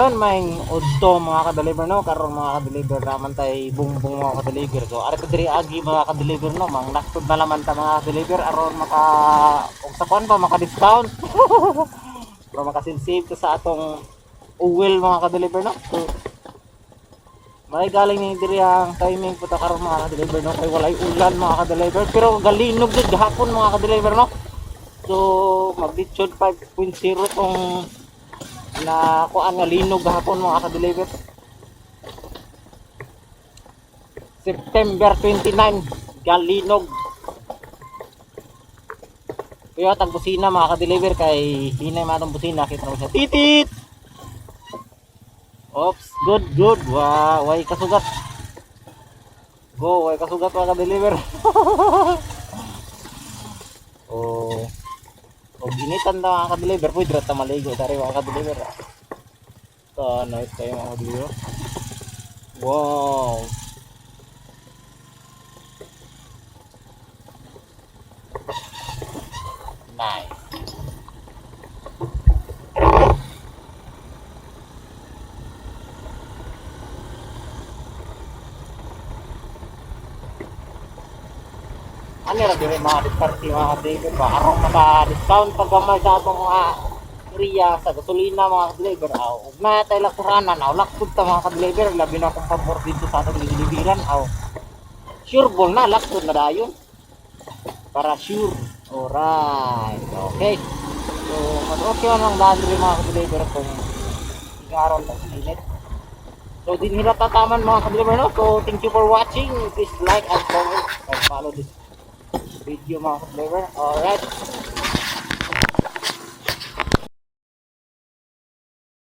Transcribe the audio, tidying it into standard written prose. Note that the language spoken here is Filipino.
May udto mga ka-deliver no, karon mga ka-deliver naman tay bungbong mga ka-deliver. So ari diri agi mga ka-deliver no, mang naktod na laman ta mga ka-deliver aron maka og sa kuan pa maka-discount. Para maka-save to sa atong uwil mga ka-deliver no. So may galing ni diri ang timing puta karon mga ka-deliver no, kay walay ulan mga ka-deliver pero galinog gud gahapon mga ka-deliver no. So mag-ditchod 5.0 tong na kuan nga linog gahapon mga ka-deliver. September 29 galinog. Kaya tag busina mga ka-deliver kay hinay matong busina kita mo siya titit. Oops, good. Wow, way kasugat. Go, way kasugat mga ka-deliver. Oh. Og initan na mga ka-deliver pwede ra ta maligo dari mga ka-deliver. So, nice kayo mga ka-deliver. Wow. Nice. Ano ra dire mga diskarte mga ka-deliver ba? Arong maka-discount pag gamay sa atong mga area sa gasolina mga ka-deliver. Ug na tay lakuranan aw lakpud ta mga ka-deliver labi na kung pabor dito sa atong deliveran aw. Sure ball na lakpud na dayon. Para sure. Alright. Okay. So, mas okay man ang daan dire mga ka-deliver kung igaron ta init. So, din nila tataman mga ka-deliver no. So, thank you for watching. Please like and comment and follow this video mga ka-deliver. Alright.